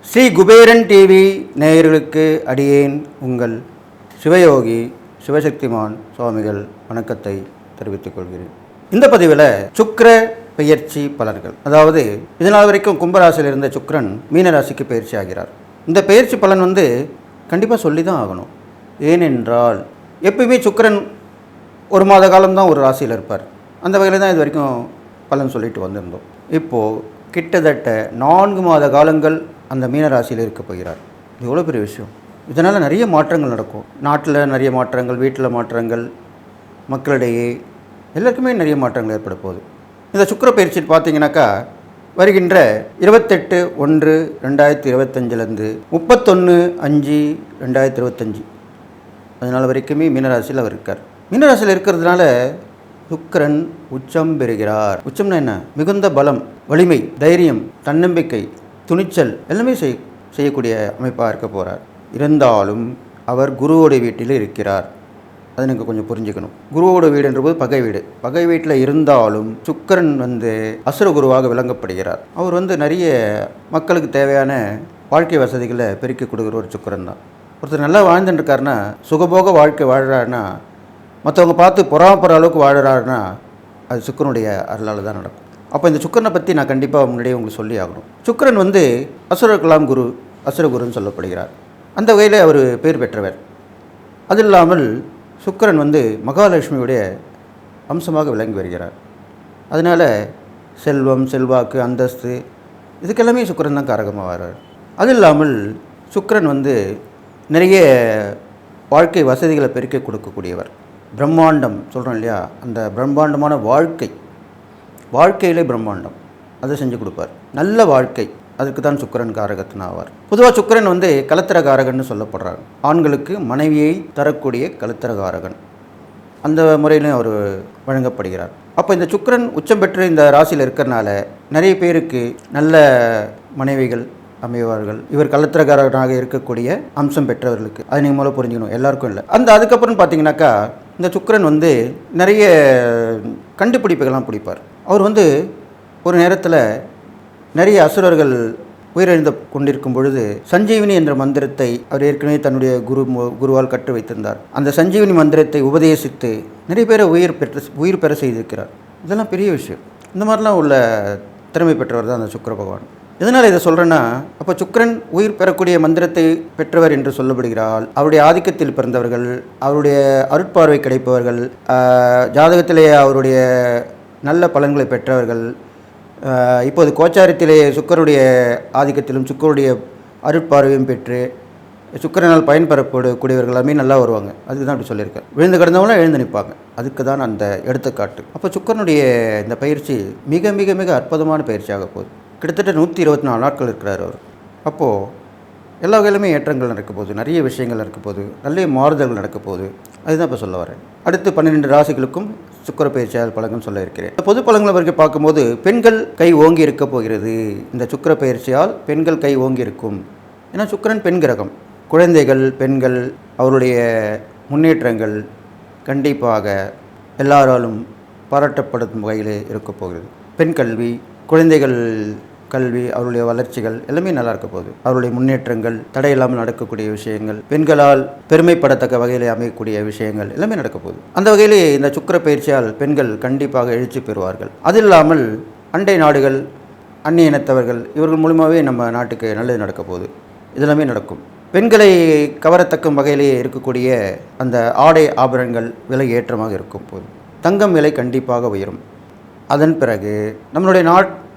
Sri Kuberan TV நேயர்களுக்கு அடியேன் உங்கள் சிவயோகி சிவசக்திமான் சுவாமிகள் வணக்கத்தை தெரிவித்துக் கொள்கிறேன். இந்த பதிவில் சுக்கிர பெயர்ச்சி பலன்கள், அதாவது இதனால் வரைக்கும் கும்பராசியில் இருந்த சுக்கிரன் மீனராசிக்கு பயிற்சி ஆகிறார். இந்த பயிற்சி பலன் கண்டிப்பாக சொல்லி தான் ஆகணும். ஏனென்றால் எப்பயுமே சுக்கிரன் ஒரு மாத காலம்தான் ஒரு ராசியில் இருப்பார். அந்த வகையில் தான் இது வரைக்கும் பலன் சொல்லிட்டு வந்திருந்தோம். இப்போது கிட்டத்தட்ட 4 மாத காலங்கள் அந்த மீனராசியில் இருக்க போகிறார். இது எவ்வளோ பெரிய விஷயம். இதனால் நிறைய மாற்றங்கள் நடக்கும். நாட்டில் நிறைய மாற்றங்கள், வீட்டில் மாற்றங்கள், மக்களிடையே எல்லாருக்குமே நிறைய மாற்றங்கள் ஏற்பட போகுது. இந்த சுக்கிர பயிற்சி பார்த்தீங்கன்னாக்கா வருகின்ற 28/1/2025 31/5/2025 அதனால் வரைக்குமே மீனராசியில் அவர் இருக்கார். மீனராசியில் இருக்கிறதுனால சுக்கிரன் உச்சம் பெறுகிறார். உச்சம்னா என்ன? மிகுந்த பலம், வலிமை, தைரியம், தன்னம்பிக்கை, துணிச்சல் எல்லாமே செய்யக்கூடிய அமைப்பாக இருக்க போகிறார். இருந்தாலும் அவர் குருவோடைய வீட்டில் இருக்கிறார். அதை நீங்கள் கொஞ்சம் புரிஞ்சுக்கணும். குருவோட வீடுன்றபோது பகை வீடு. பகை வீட்டில் இருந்தாலும் சுக்கிரன் அசுர குருவாக விளங்கப்படுகிறார். அவர் நிறைய மக்களுக்கு தேவையான வாழ்க்கை வசதிகளை பெருக்கி கொடுக்குற ஒரு சுக்கிரன் தான். ஒருத்தர் நல்லா வாழ்ந்துட்டுருக்காருன்னா, சுகபோக வாழ்க்கை வாழ்கிறாருன்னா, மற்றவங்க பார்த்து பொறாமப்படுற அளவுக்கு வாழ்கிறாருன்னா அது சுக்கிரனுடைய அருளால் தான் நடக்கும். அப்போ இந்த சுக்கிரனை பற்றி நான் கண்டிப்பாக முன்னாடியே உங்களுக்கு சொல்லி ஆகணும். சுக்கிரன் அசுரகலாம் குரு, அசுரகுருன்னு சொல்லப்படுகிறார். அந்த வகையில் அவர் பேர் பெற்றவர். அது இல்லாமல் சுக்கிரன் மகாலட்சுமியுடைய அம்சமாக விளங்கி வருகிறார். அதனால் செல்வம், செல்வாக்கு, அந்தஸ்து இதுக்கெல்லாமே சுக்கிரன் தான் காரகமாக வர்றார். அது இல்லாமல் சுக்கிரன் நிறைய வாழ்க்கை வசதிகளை பெருக்கி கொடுக்கக்கூடியவர். பிரம்மாண்டம் சொல்கிறோம் இல்லையா, அந்த பிரம்மாண்டமான வாழ்க்கையிலே பிரம்மாண்டம் அதை செஞ்சு கொடுப்பார். நல்ல வாழ்க்கை, அதுக்கு தான் சுக்கிரன் காரகத்தின் ஆவார். பொதுவாக சுக்கிரன் கலத்திர காரகன்னு சொல்லப்படுறார். ஆண்களுக்கு மனைவியை தரக்கூடிய கலத்திர காரகன், அந்த முறையிலும் அவர் வழங்கப்படுகிறார். அப்போ இந்த சுக்கிரன் உச்சம் பெற்று இந்த ராசியில் இருக்கிறனால நிறைய பேருக்கு நல்ல மனைவிகள் அமைவார்கள். இவர் கலத்திரகாரனாக இருக்கக்கூடிய அம்சம் பெற்றவர்களுக்கு. அது நீங்கள் மூலம் புரிஞ்சுக்கணும், எல்லாருக்கும் இல்லை. அதுக்கப்புறம் பார்த்தீங்கன்னாக்கா இந்த சுக்கிரன் நிறைய கண்டுபிடிப்புகள்லாம் பிடிப்பார். அவர் ஒரு நேரத்தில் நிறைய அசுரர்கள் உயிரிழந்து கொண்டிருக்கும் பொழுது சஞ்சீவினி என்ற மந்திரத்தை அவர் ஏற்கனவே தன்னுடைய குருவால் கற்று வைத்திருந்தார். அந்த சஞ்சீவினி மந்திரத்தை உபதேசித்து நிறைய பேரை உயிர் பெற செய்திருக்கிறார். இதெல்லாம் பெரிய விஷயம். இந்த மாதிரிலாம் உள்ள திறமை பெற்றவர் தான் அந்த சுக்கிர பகவான். எதனால் இதை சொல்கிறேன்னா, அப்போ சுக்கிரன் உயிர் பெறக்கூடிய மந்திரத்தை பெற்றவர் என்று சொல்லப்படுகிறாள். அவருடைய ஆதிக்கத்தில் பிறந்தவர்கள், அவருடைய அருட்பார்வை கிடைப்பவர்கள், ஜாதகத்திலே அவருடைய நல்ல பலன்களை பெற்றவர்கள், இப்போது கோச்சாரத்திலே சுக்கிரனுடைய ஆதிக்கத்திலும் சுக்கிரனுடைய அருட்பார்வையும் பெற்று சுக்கிரனால் பயன்பெறக்கூடியவர்கள் எல்லாமே நல்லா வருவாங்க. அதுக்கு தான் அப்படி சொல்லியிருக்கார். விழுந்து கிடந்தவங்களும் எழுந்து நிற்பாங்க. அதுக்கு தான் அந்த எடுத்துக்காட்டு. அப்போ சுக்கிரனுடைய இந்த பயிற்சி மிக மிக மிக அற்புதமான பயிற்சியாக போகுது. கிட்டத்தட்ட 124 நாட்கள் இருக்கிறார் அவர். அப்போது எல்லா வகையிலுமே ஏற்றங்கள் நடக்க போகுது, நிறைய விஷயங்கள் நடக்க போகுது, நல்ல மாறுதல்கள் நடக்க போகுது. அதுதான் இப்போ சொல்ல வரேன். அடுத்து 12 ராசிகளுக்கும் சுக்கிர பயிற்சியால் பலன்கள் சொல்ல இருக்கிறேன். பொது பலன்களை வரைக்கும் பார்க்கும்போது பெண்கள் கை ஓங்கி இருக்க போகிறது. இந்த சுக்கிர பயிற்சியால் பெண்கள் கை ஓங்கி இருக்கும். ஏன்னா சுக்கிரன் பெண் கிரகம். குழந்தைகள், பெண்கள், அவருடைய முன்னேற்றங்கள் கண்டிப்பாக எல்லாராலும் பாராட்டப்படும் வகையில் இருக்க போகிறது. பெண் கல்வி, குழந்தைகள் கல்வி, அவருடைய வளர்ச்சிகள் எல்லாமே நல்லா இருக்க போகுது. அவருடைய முன்னேற்றங்கள், தடையில்லாமல் நடக்கக்கூடிய விஷயங்கள், பெண்களால் பெருமைப்படத்தக்க வகையில் அமையக்கூடிய விஷயங்கள் எல்லாமே நடக்க போகுது. அந்த வகையிலே இந்த சுக்கிர பயிற்சியால் பெண்கள் கண்டிப்பாக எழுச்சி பெறுவார்கள். அது இல்லாமல் அண்டை நாடுகள், அந்நிய இனத்தவர்கள் இவர்கள் மூலமாகவே நம்ம நாட்டுக்கு நல்லது நடக்க போகுது. இதெல்லாமே நடக்கும். பெண்களை கவரத்தக்கும் வகையிலேயே இருக்கக்கூடிய அந்த ஆடை ஆபரணங்கள் விலை ஏற்றமாக இருக்கும் போது தங்கம் விலை கண்டிப்பாக உயரும். அதன் பிறகு நம்மளுடைய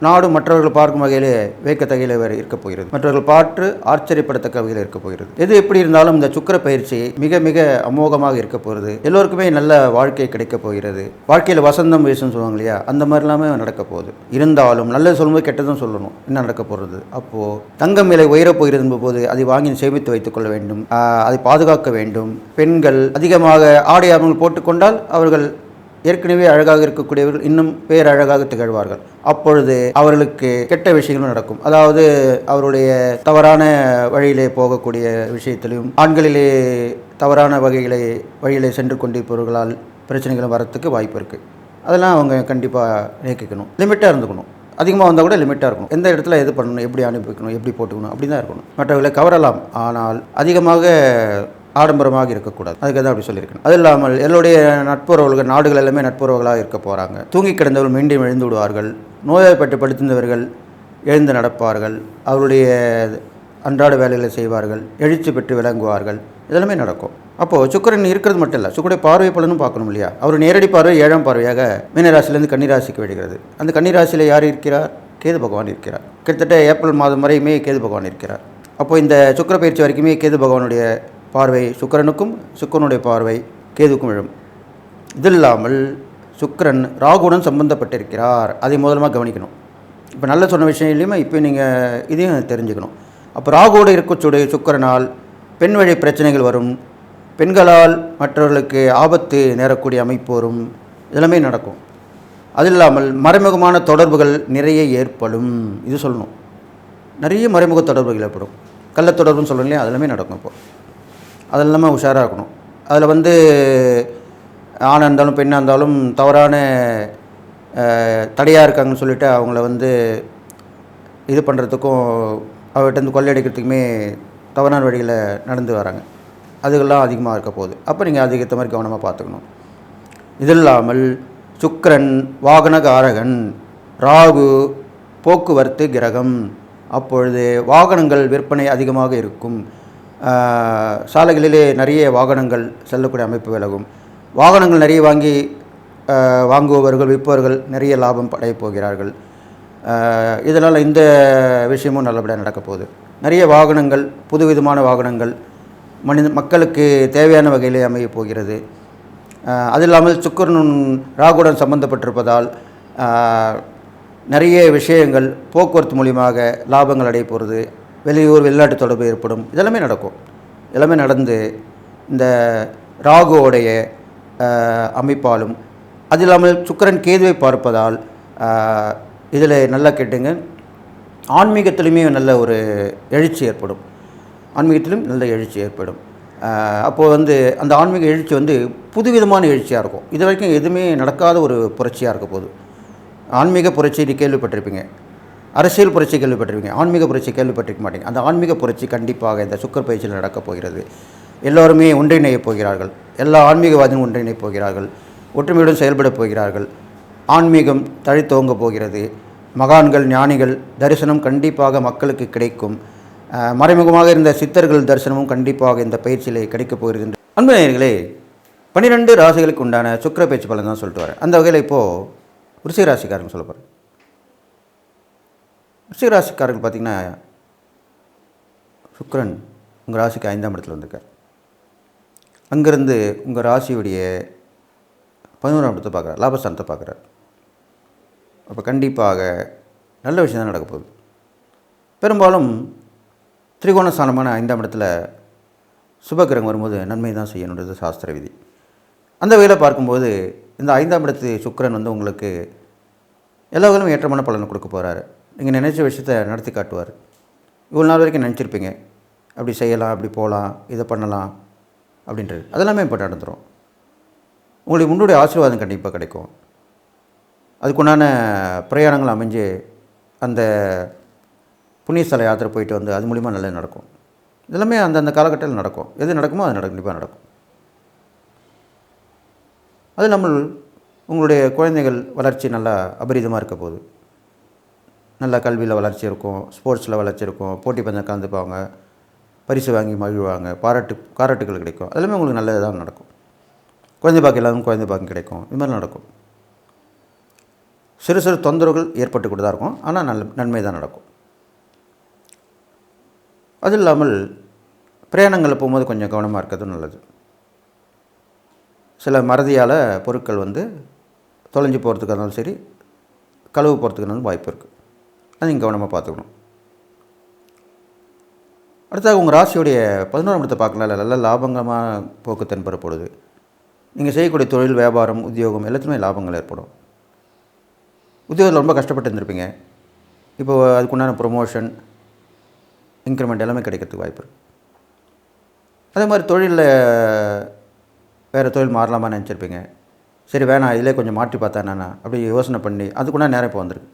நாடு மற்றவர்கள் பார்க்கும் வகையிலே வேக்கத்தகையில் இருக்க போகிறது. மற்றவர்கள் பார்த்து ஆச்சரியப்படத்தக்க வகையில் இருக்க போகிறது. எது எப்படி இருந்தாலும் இந்த சுக்கிர பயிற்சி மிக மிக அமோகமாக இருக்க போகிறது. எல்லோருக்குமே நல்ல வாழ்க்கை கிடைக்க போகிறது. வாழ்க்கையில் வசந்தம் வீசுன்னு சொல்லுவாங்க இல்லையா, அந்த மாதிரி எல்லாமே நடக்க போகுது. இருந்தாலும் நல்லது சொல்லும்போது கெட்டதும் சொல்லணும். என்ன நடக்க போகிறது? அப்போது தங்கம் விலை உயரப் போகிறது போது அதை வாங்கி சேமித்து வைத்துக் கொள்ள வேண்டும், அதை பாதுகாக்க வேண்டும். பெண்கள் அதிகமாக ஆடை ஆபரணங்கள் போட்டுக்கொண்டால் அவர்கள் ஏற்கனவே அழகாக இருக்கக்கூடியவர்கள் இன்னும் பேரழகாக திகழ்வார்கள். அப்பொழுது அவர்களுக்கு கெட்ட விஷயங்களும் நடக்கும். அதாவது அவருடைய தவறான வழியிலே போகக்கூடிய விஷயத்திலும் ஆண்களிலே தவறான வழியிலே சென்று கொண்டிருப்பவர்களால் பிரச்சனைகளும் வரத்துக்கு வாய்ப்பு இருக்குது. அதெல்லாம் அவங்க கண்டிப்பாக நீக்கிக்கணும். லிமிட்டாக இருந்துக்கணும். அதிகமாக வந்தால் கூட லிமிட்டாக இருக்கணும். எந்த இடத்துல எது பண்ணணும், எப்படி அனுப்பிக்கணும், எப்படி போட்டுக்கணும், அப்படி தான் இருக்கணும். மற்றவர்களை கவரலாம், ஆனால் அதிகமாக ஆடம்பரமாக இருக்கக்கூடாது. அதுக்கு தான் அப்படி சொல்லியிருக்கணும். அது இல்லாமல் எல்லோருடைய நட்புறவுகள், நாடுகள் எல்லாமே நட்புறவுகளாக இருக்க போகிறாங்க. தூங்கி கிடந்தவர்கள் மீண்டும் எழுந்து விடுவார்கள். நோய்வாய்ப்பட்டு படுத்திருந்தவர்கள் எழுந்து நடப்பார்கள். அவருடைய அன்றாட வேலைகளை செய்வார்கள். எழுச்சி பெற்று விளங்குவார்கள். இதெல்லாமே நடக்கும். அப்போது சுக்கிரன் இருக்கிறது மட்டும் இல்லை, சுக்கிரனுடைய பார்வை பலனும் பார்க்கணும் இல்லையா? அவர் நேரடி பார்வை 7ஆம் பார்வையாக மீனராசிலேருந்து கன்னிராசிக்கு விடுகிறது. அந்த கன்னிராசியில் யார் இருக்கிறார்? கேது பகவான் இருக்கிறார். கிட்டத்தட்ட ஏப்ரல் மாதம் வரையுமே கேது பகவான் இருக்கிறார். அப்போது இந்த சுக்கிர பயிற்சி வரைக்குமே கேது பகவானுடைய பார்வை சுக்கிரனுக்கும், சுக்கிரனுடைய பார்வை கேதுக்கும் விழும். இது இல்லாமல் சுக்கிரன் ராகுடன் சம்பந்தப்பட்டிருக்கிறார். அதை முதலமாக கவனிக்கணும். இப்போ நல்ல சொன்ன விஷயம் இல்லையுமா, இப்போ நீங்கள் இதையும் தெரிஞ்சுக்கணும். அப்போ ராகுவோடு இருக்கக்கூடிய சுக்கிரனால் பெண் வழி பிரச்சனைகள் வரும். பெண்களால் மற்றவர்களுக்கு ஆபத்து நேரக்கூடிய அமைப்பு வரும். இதெல்லாமே நடக்கும். அது இல்லாமல் மறைமுகமான தொடர்புகள் நிறைய ஏற்படும். இது சொல்லணும். நிறைய மறைமுக தொடர்புகள் ஏற்படும். கள்ள தொடர்புன்னு சொல்கிறோம் இல்லையா, அதெல்லாமே நடக்கும். இப்போது அது இல்லாமல் உஷாராக இருக்கணும். அதில் ஆணாக இருந்தாலும் பெண்ணாக இருந்தாலும் தவறான தடையாக இருக்காங்கன்னு சொல்லிவிட்டு அவங்கள இது பண்ணுறதுக்கும் அவர்கிட்ட கொள்ளையடிக்கிறதுக்குமே தவறான வழியில் நடந்து வராங்க. அதுக்கெல்லாம் அதிகமாக இருக்க போகுது. அப்போ நீங்கள் அதுக்கேற்ற மாதிரி கவனமாக பார்த்துக்கணும். இது இல்லாமல் சுக்கிரன் வாகனகாரகன், ராகு போக்குவரத்து கிரகம். அப்பொழுது வாகனங்கள் விற்பனை அதிகமாக இருக்கும். சாலைகளிலே நிறைய வாகனங்கள் செல்லக்கூடிய அமைப்பு விலகும். வாகனங்கள் நிறைய வாங்குபவர்கள் விற்பவர்கள் நிறைய லாபம் அடையப் போகிறார்கள். இதனால் இந்த விஷயமும் நல்லபடியாக நடக்க போகுது. நிறைய வாகனங்கள், புதுவிதமான வாகனங்கள் மக்களுக்கு தேவையான வகையிலே அமைய போகிறது. அது இல்லாமல் சுக்கிரன் ராகுடன் சம்பந்தப்பட்டிருப்பதால் நிறைய விஷயங்கள் போக்குவரத்து மூலியமாக லாபங்கள் அடைய போகிறது. வெளியூர் வெளிநாட்டு தொடர்பு ஏற்படும். இதெல்லாமே நடக்கும். எல்லாமே நடந்து இந்த ராகுவோடைய அமைப்பாலும், அது இல்லாமல் சுக்கிரன் கேதுவை பார்ப்பதால் இதில் நல்லா கேட்டுங்க, ஆன்மீகத்திலுமே நல்ல ஒரு எழுச்சி ஏற்படும். ஆன்மீகத்திலும் நல்ல எழுச்சி ஏற்படும். அப்போது அந்த ஆன்மீக எழுச்சி புதுவிதமான எழுச்சியாக இருக்கும். இது வரைக்கும் எதுவுமே நடக்காத ஒரு புரட்சியாக இருக்க போகுது. ஆன்மீக புரட்சி கேள்விப்பட்டிருப்பீங்க, அரசியல் புரட்சி கேள்விப்பட்டிருப்பீங்க, ஆன்மீக புரட்சி கேள்விப்பட்டிருக்க மாட்டீங்க. அந்த ஆன்மீக புரட்சி கண்டிப்பாக இந்த சுக்கிர பயிற்சியில் நடக்கப் போகிறது. எல்லோருமே ஒன்றிணையப் போகிறார்கள். எல்லா ஆன்மீகவாதியும் ஒன்றிணையப் போகிறார்கள். ஒற்றுமையுடன் செயல்பட போகிறார்கள். ஆன்மீகம் தழைத்தோங்க போகிறது. மகான்கள், ஞானிகள் தரிசனம் கண்டிப்பாக மக்களுக்கு கிடைக்கும். மறைமுகமாக இருந்த சித்தர்கள் தரிசனமும் கண்டிப்பாக இந்த பயிற்சியிலே கிடைக்கப் போகிறது. அன்பு நேயர்களே, 12 ராசிகளுக்கு உண்டான சுக்கிர பயிற்சி பலன் தான் சொல்லிட்டு வரேன். அந்த வகையில் இப்போது விருச்சிக ராசிக்காரங்க சொல்ல போகிறேன். விருச்சிக ராசிக்காரர்கள் பார்த்திங்கன்னா, சுக்கிரன் உங்கள் ராசிக்கு 5ஆம் இடத்துல வந்திருக்கார். அங்கேருந்து உங்கள் ராசியுடைய 11ஆம் இடத்தை பார்க்குறார், லாபஸ்தானத்தை பார்க்குறார். அப்போ கண்டிப்பாக நல்ல விஷயம் தான் நடக்க போகுது. பெரும்பாலும் திரிகோணஸ்தானமான 5ஆம் இடத்துல சுபகிரகம் வரும்போது நன்மை தான் செய்யணுன்றது சாஸ்திர விதி. அந்த வகையில் பார்க்கும்போது இந்த 5ஆம் இடத்து சுக்கிரன் உங்களுக்கு எல்லா வகையிலும் ஏற்றமான பலனை கொடுக்க போகிறாரு. நீங்கள் நினைச்ச விஷயத்தை நடத்தி காட்டுவார். இவ்வளோ நாள் வரைக்கும் நினச்சிருப்பீங்க, அப்படி செய்யலாம், அப்படி போகலாம், இதை பண்ணலாம் அப்படின்றது, அதெல்லாமே இப்போ நடந்துடும். உங்களுக்கு முன்னுடைய ஆசீர்வாதம் கண்டிப்பாக கிடைக்கும். அதுக்குண்டான பிரயாணங்கள் அமைஞ்சு அந்த புண்ணியஸ்தல யாத்திரை போயிட்டு அது மூலிமா நல்லது நடக்கும். இதெல்லாமே அந்தந்த காலகட்டத்தில் நடக்கும். எது நடக்குமோ அது கண்டிப்பாக நடக்கும். அது உங்களுடைய குழந்தைகள் வளர்ச்சி நல்லா அபரிதமாக இருக்க போகுது. நல்ல கல்வியில் வளர்ச்சி இருக்கும், ஸ்போர்ட்ஸில் வளர்ச்சி இருக்கும், போட்டி பந்தயம் கலந்துப்பாங்க, பரிசு வாங்கி மகிழ்வாங்க, பாராட்டுகள் கிடைக்கும். அதெல்லாமே உங்களுக்கு நல்லது தான் நடக்கும். குழந்தை பாக்கி இல்லாமல் குழந்தை பாக்கி கிடைக்கும். இது மாதிரி நடக்கும். சிறு சிறு தொந்தரவுகள் ஏற்பட்டு கூட தான் இருக்கும், ஆனால் நன்மை தான் நடக்கும். அது இல்லாமல் பிரயாணங்களில் போகும்போது கொஞ்சம் கவனமாக இருக்கிறது நல்லது. சில மறதியால் பொருட்கள் தொலைஞ்சு போகிறதுக்கு இருந்தாலும் சரி, களவு போகிறதுக்கு இருந்தாலும் வாய்ப்பு இருக்குது. அது நீங்கள் கவனமாக பார்த்துக்கணும். அடுத்தது உங்கள் ராசியுடைய 11ஆம் இடத்தை பார்க்கலாம். நல்ல லாபங்கமாக போக்கு தென்படப்படுது. நீங்கள் செய்யக்கூடிய தொழில், வியாபாரம், உத்தியோகம் எல்லாத்துலேயுமே லாபங்கள் ஏற்படும். உத்தியோகத்தில் ரொம்ப கஷ்டப்பட்டு இருந்திருப்பீங்க. இப்போது அதுக்குண்டான ப்ரொமோஷன், இன்க்ரிமெண்ட் எல்லாமே கிடைக்கிறதுக்கு வாய்ப்பு இருக்குது. அதே மாதிரி தொழிலில் வேறு தொழில் மாறலாமா நினச்சிருப்பீங்க. சரி வேணாம் இதிலே கொஞ்சம் மாற்றி பார்த்தா என்னென்னா அப்படி யோசனை பண்ணி அதுக்குள்ள நேரம் இப்போ வந்துருக்கு.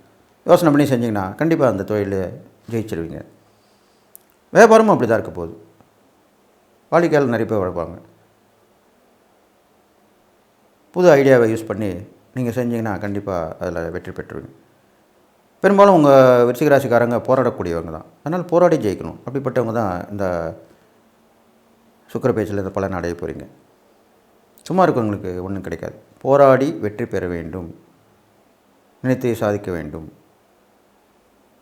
யோசனை பண்ணி செஞ்சிங்கன்னா கண்டிப்பாக அந்த தொழில் ஜெயிச்சிருவீங்க. வியாபாரமும் அப்படி தான் இருக்க போகுது. வாடிக்கையாளர் நிறைய பேர் உழைப்பாங்க. புது ஐடியாவை யூஸ் பண்ணி நீங்கள் செஞ்சிங்கன்னா கண்டிப்பாக அதில் வெற்றி பெற்றுவீங்க. பெரும்பாலும் உங்கள் விருச்சிக ராசிக்காரங்க போராடக்கூடியவங்க தான். அதனால் போராடி ஜெயிக்கணும். அப்படிப்பட்டவங்க தான் இந்த சுக்கிர பேச்சில் இந்த பலன் அடைய போகிறீங்க. சும்மா இருக்கவங்களுக்கு ஒன்றும் கிடைக்காது. போராடி வெற்றி பெற வேண்டும், நினைத்து சாதிக்க வேண்டும்,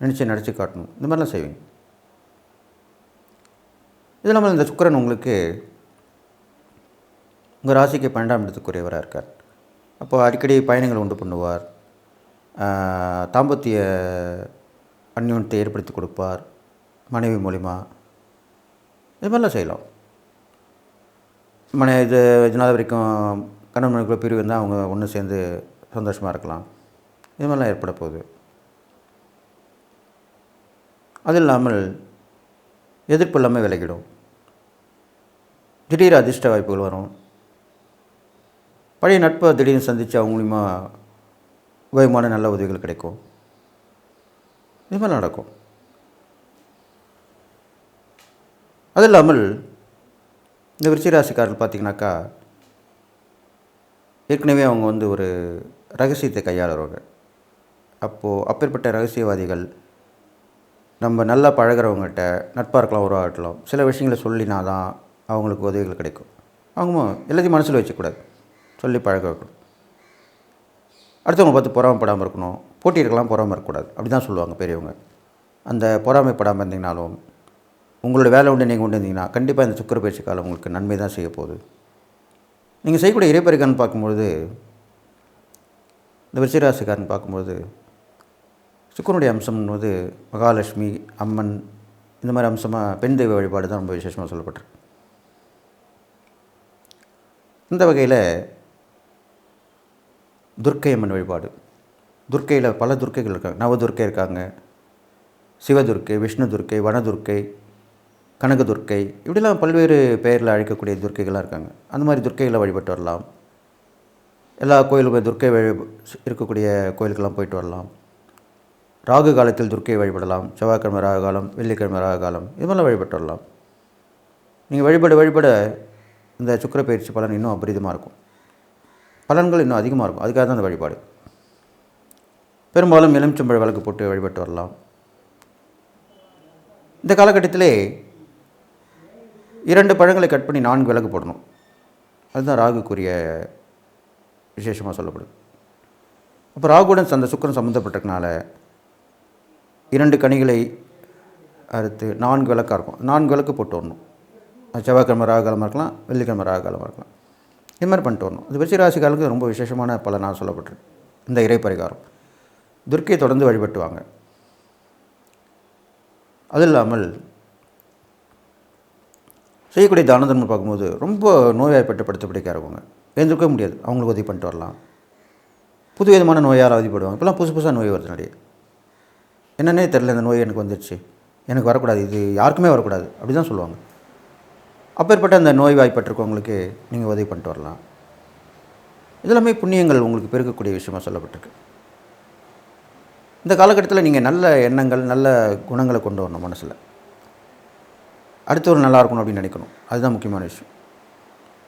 நினச்சி நடித்து காட்டணும், இந்த மாதிரிலாம் செய்வீங்க. இது இல்லாமல் இந்த சுக்கிரன் உங்களுக்கு உங்கள் ராசிக்கு 12ஆம் இடத்துக்குரியவராக இருக்கார். அப்போது அடிக்கடி பயணங்கள் உண்டு பண்ணுவார். தாம்பத்திய அந்யோன்யத்தை ஏற்படுத்தி கொடுப்பார் மனைவி மூலிமா. இது மாதிரிலாம் செய்யலாம். இது நாள் வரைக்கும் கணவன் மனைவிக்குள்ள பிரிவு இருந்தால் அவங்க ஒன்று சேர்ந்து சந்தோஷமாக இருக்கலாம். இது மாதிரிலாம் ஏற்பட போகுது. அது இல்லாமல் எதிர்ப்பு இல்லாமல் விலகிடும். திடீர் அதிர்ஷ்ட வாய்ப்புகள் வரும். பழைய நட்பை திடீர்னு சந்தித்து அவங்க மூலிமா உபயோகமான நல்ல உதவிகள் கிடைக்கும். இது மாதிரி நடக்கும். அது இல்லாமல் இந்த விருச்சிக ராசிக்காரர்கள் பார்த்திங்கனாக்கா ஏற்கனவே அவங்க ஒரு ரகசியத்தை கையாளுறவங்க. அப்போது அப்பேற்பட்ட ரகசியவாதிகள் நம்ம நல்லா பழகிறவங்ககிட்ட நட்பாக இருக்கலாம், உறவாகலாம், சில விஷயங்களை சொல்லினா தான் அவங்களுக்கு உதவிகள் கிடைக்கும். அவங்க எல்லாத்தையும் மனசில் வச்சுக்கூடாது, சொல்லி பழக வைக்கணும். அடுத்தவங்க பார்த்து பொறாமைப்படாமல் இருக்கணும். போட்டி இருக்கலாம், பொறாமல் இருக்கக்கூடாது. அப்படி தான் சொல்லுவாங்க பெரியவங்க. அந்த பொறாமைப்படாமல் இருந்தீங்கனாலும் உங்களோட வேலை உண்டு நீங்கள் கொண்டு இருந்தீங்கன்னா கண்டிப்பாக இந்த சுக்கிர பயிற்சி காலம் உங்களுக்கு நன்மை தான் செய்ய போகுது. நீங்கள் செய்யக்கூடிய இறைப்பறிக்காரன் பார்க்கும்பொழுது, இந்த விருச்சிக ராசிக்காரன் பார்க்கும்பொழுது சுக்கிரனுடைய அம்சம் மகாலட்சுமி, அம்மன், இந்த மாதிரி அம்சமாக பெண் தெய்வ வழிபாடு தான் ரொம்ப விசேஷமாக சொல்லப்பட்டிருக்கு. இந்த வகையில் துர்க்கை அம்மன் வழிபாடு, துர்க்கையில் பல துர்க்கைகள் இருக்காங்க. நவதுர்க்கை இருக்காங்க, சிவதுர்க்கை, விஷ்ணு துர்க்கை, வனதுர்க்கை, கனகதுர்க்கை, இப்படிலாம் பல்வேறு பெயரில் அழைக்கக்கூடிய துர்க்கைகளாக இருக்காங்க. அந்த மாதிரி துர்க்கைகளை வழிபட்டு வரலாம். எல்லா கோயிலுக்கும் துர்க்கை இருக்கக்கூடிய கோயிலுக்கெல்லாம் போயிட்டு வரலாம். ராகு காலத்தில் துர்க்கையை வழிபடலாம். செவ்வாய்க்கிழமை ராகு காலம், வெள்ளிக்கிழமை ராகு காலம், இது மாதிரிலாம் வழிபட்டு வரலாம். நீங்கள் வழிபட இந்த சுக்கிர பயிற்சி பலன் இன்னும் அபரிதமாக இருக்கும். பலன்கள் இன்னும் அதிகமாக இருக்கும். அதுக்காக தான் அந்த வழிபாடு. பெரும்பாலும் எலுமிச்சம்பழ விளக்கு போட்டு வழிபட்டு வரலாம். இந்த காலகட்டத்திலே 2 பழங்களை கட் பண்ணி 4 விளக்கு போடணும். அதுதான் ராகுக்குரிய விசேஷமாக சொல்லப்படுது. அப்போ ராகுடன் அந்த சுக்கிரன் சம்மந்தப்பட்டிருக்கனால 2 கனிகளை அறுத்து 4 விளக்காக இருக்கும். 4 விளக்கு போட்டு வரணும். அது செவ்வாய்க்கிழமை ராகு காலமாக இருக்கலாம், வெள்ளிக்கிழமை ராகு காலமாக இருக்கலாம். இது மாதிரி பண்ணிட்டு வரணும். இது விருச்சிக ராசிக்காரர்களுக்கு ரொம்ப விசேஷமான பலனாக சொல்லப்பட்டிருக்கு இந்த இறை பரிகாரம். துர்க்கையை தொடர்ந்து வழிபட்டுவாங்க. அது இல்லாமல் செய்யக்கூடிய தான தர்மம் பார்க்கும்போது ரொம்ப நோய்வாய்ப்பட்டு படுத்தப்படிக்காரவங்க எழுந்திருக்க முடியாது, அவங்களுக்கு உதவி பண்ணிட்டு வரலாம். புது விதமான நோயால் அவதிப்படுவாங்க. இப்போலாம் புதுசாக நோய் வருது நிறைய. என்னன்னே தெரில, இந்த நோய் எனக்கு வந்துடுச்சு, எனக்கு வரக்கூடாது, இது யாருக்குமே வரக்கூடாது, அப்படி தான் சொல்லுவாங்க. அப்பேற்பட்ட அந்த நோய் வாய்ப்பட்டிருக்கவங்களுக்கு நீங்கள் உதவி பண்ணிட்டு வரலாம். இதெல்லாமே புண்ணியங்கள் உங்களுக்கு பெருக்கக்கூடிய விஷயமாக சொல்லப்பட்டிருக்கு. இந்த காலகட்டத்தில் நீங்கள் நல்ல எண்ணங்கள், நல்ல குணங்களை கொண்டு வரணும் மனசில். அடுத்தவர் நல்லா இருக்கணும் அப்படின்னு நினைக்கணும். அதுதான் முக்கியமான விஷயம்.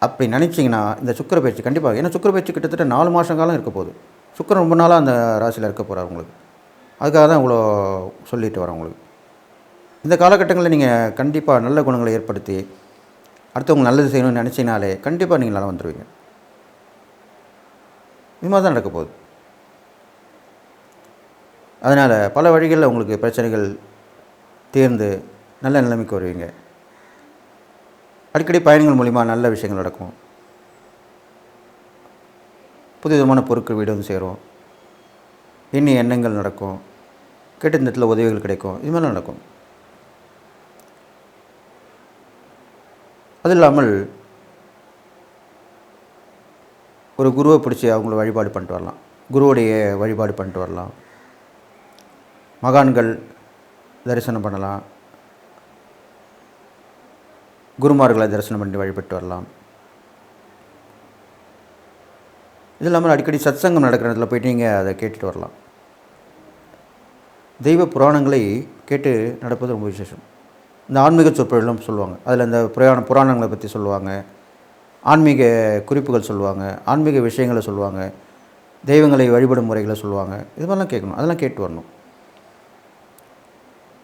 அப்படி நினச்சிங்கன்னா இந்த சுக்கிர பயிற்சி கண்டிப்பாக, ஏன்னா சுக்கிர பயிற்சி கிட்டத்தட்ட 4 மாதம் காலம் இருக்க போகுது. சுக்கிரன் ரொம்ப நாளாக அந்த ராசியில் இருக்க போகிறார் உங்களுக்கு. அதுக்காக தான் இவ்வளோ சொல்லிட்டு வரேன் உங்களுக்கு. இந்த காலகட்டங்களில் நீங்கள் கண்டிப்பாக நல்ல குணங்களை ஏற்படுத்தி அடுத்தவங்க நல்லது செய்யணும்னு நினச்சினாலே கண்டிப்பாக நீங்கள் நல்லா வந்துடுவீங்க. இது மாதிரி தான் நடக்க போகுது. அதனால் பல வழிகளில் உங்களுக்கு பிரச்சனைகள் தீர்ந்து நல்ல நிலைமைக்கு வருவீங்க. அடிக்கடி பயணங்கள் மூலிமா நல்ல விஷயங்கள் நடக்கும். புது விதமான பொருட்கள் வீடு வந்து சேரும். எண்ணிய எண்ணங்கள் நடக்கும். கேட்ட நேரத்தில் உதவிகள் கிடைக்கும். இது மாதிரிலாம் நடக்கும். அது இல்லாமல் ஒரு குருவை பிடிச்சி அவங்கள வழிபாடு பண்ணிட்டு வரலாம். குருவுடைய வழிபாடு பண்ணிட்டு வரலாம். மகான்கள் தரிசனம் பண்ணலாம். குருமார்களை தரிசனம் பண்ணி வழிபட்டு வரலாம். இது இல்லாமல் அடிக்கடி சத்சங்கம் நடக்கிற இடத்துல போயிட்டு நீங்கள் அதை கேட்டுட்டு வரலாம். தெய்வ புராணங்களை கேட்டு நடப்பது ரொம்ப விசேஷம். இந்த ஆன்மீக சொற்பொழிலாம் சொல்லுவாங்க. அதில் இந்த புராணங்களை பற்றி சொல்லுவாங்க, ஆன்மீக குறிப்புகள் சொல்லுவாங்க, ஆன்மீக விஷயங்களை சொல்லுவாங்க, தெய்வங்களை வழிபடும் முறைகளை சொல்லுவாங்க. இது மாதிரிலாம் கேட்கணும். அதெல்லாம் கேட்டு வரணும்.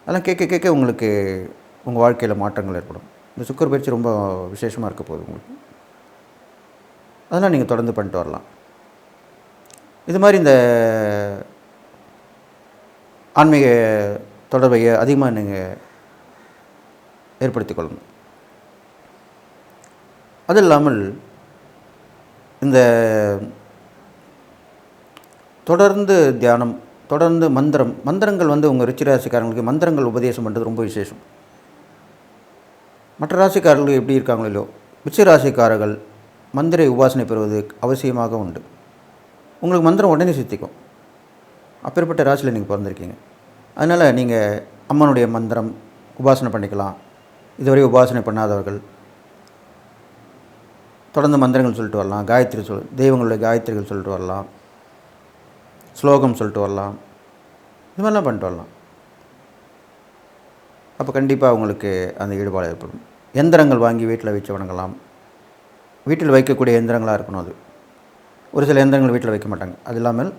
அதெல்லாம் கேட்க கேட்க உங்களுக்கு உங்கள் வாழ்க்கையில் மாற்றங்கள் ஏற்படும். இந்த சுக்கிர பயிற்சி ரொம்ப விசேஷமாக இருக்க போகுது உங்களுக்கு. அதெல்லாம் நீங்கள் தொடர்ந்து பண்ணிட்டு வரலாம். இது மாதிரி இந்த ஆன்மீக தொடர்பை அதிகமாக நீங்கள் ஏற்படுத்தி கொள்ளணும். அது இல்லாமல் இந்த தொடர்ந்து தியானம், தொடர்ந்து மந்திரங்கள் உங்கள் ரிச்சி ராசிக்காரங்களுக்கு மந்திரங்கள் உபதேசம் பண்ணுறது ரொம்ப விசேஷம். மற்ற ராசிக்காரர்கள் எப்படி இருக்காங்களோ, ரிச்சி ராசிக்காரர்கள் மந்திர உபாசனை பெறுவது அவசியமாக உண்டு. உங்களுக்கு மந்திரம் உடனே சித்திக்கும். அப்பேற்பட்ட ராசியில் நீங்கள் பிறந்திருக்கீங்க. அதனால் நீங்கள் அம்மனுடைய மந்திரம் உபாசனை பண்ணிக்கலாம். இதுவரை உபாசனை பண்ணாதவர்கள் தொடர்ந்து மந்திரங்கள் சொல்லிட்டு வரலாம். காயத்ரி தெய்வங்களுடைய காயத்ரிகள் சொல்லிட்டு வரலாம், ஸ்லோகம் சொல்லிட்டு வரலாம். இது மாதிரிலாம் பண்ணிட்டு வரலாம். அப்போ கண்டிப்பாக உங்களுக்கு அந்த ஈடுபாடு ஏற்படும். எந்திரங்கள் வாங்கி வீட்டில் வச்சு வணங்கலாம். வீட்டில் வைக்கக்கூடிய எந்திரங்களாக இருக்கணும். அது ஒரு சில எந்திரங்கள் வீட்டில் வைக்க மாட்டாங்க. அது இல்லாமல்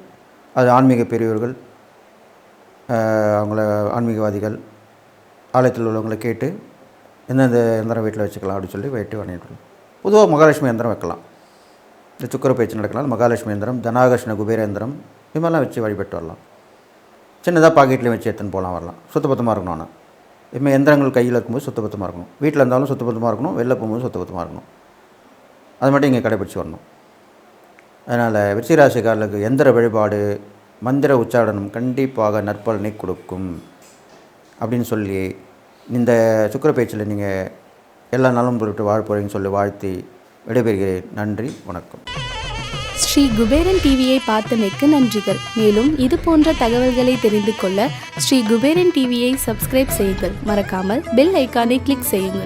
அது ஆன்மீக பெரியவர்கள், அவங்கள ஆன்மீகவாதிகள், ஆலயத்தில் உள்ளவங்களை கேட்டு எந்தெந்த எந்திரம் வீட்டில் வச்சுக்கலாம் அப்படின்னு சொல்லி வெயிட்டு பண்ணிட்டு. பொதுவாக மகாலட்சுமி எந்திரம் வைக்கலாம். இந்த சுக்கிர பயிற்சி நடக்கலாம். மகாலட்சுமி எந்திரம், தனாகர்ஷ்ண குபேர எந்திரம், இது மாதிரிலாம் வச்சு வழிபட்டு வரலாம். சின்னதாக பாக்கெட்லேயும் வச்சு எடுத்துன்னு போகலாம், வரலாம். சுத்தபத்தமாக இருக்கணும். ஆனால் இப்போ எந்திரங்கள் கையில் இருக்கும்போது சுத்தபத்தமாக இருக்கணும். வீட்டில் இருந்தாலும் சுத்தபத்தமாக இருக்கணும், வெளில போகும்போது சுத்தபத்தமாக இருக்கணும். அது மட்டும் இங்கே கடைப்பிடிச்சி வரணும். அதனால் விருச்சிக ராசிக்காரர்களுக்கு எந்திர வழிபாடு, மந்திர உச்சாடனம் கண்டிப்பாக நற்பலனை கொடுக்கும் அப்படின்னு சொல்லி இந்த சுக்கிர பயிற்சியில் நீங்கள் எல்லா நாளும் பொருட்டு வாழ போகிறீங்கன்னு சொல்லி வாழ்த்தி விடைபெறுகிறேன். நன்றி, வணக்கம். ஸ்ரீ குபேரன் டிவியை பார்த்தமைக்கு நன்றிகள். மேலும் இது போன்ற தகவல்களை தெரிந்து கொள்ள ஸ்ரீ குபேரன் டிவியை சப்ஸ்கிரைப் செய்யுங்கள். மறக்காமல் பெல் ஐக்கானை கிளிக் செய்யுங்கள்.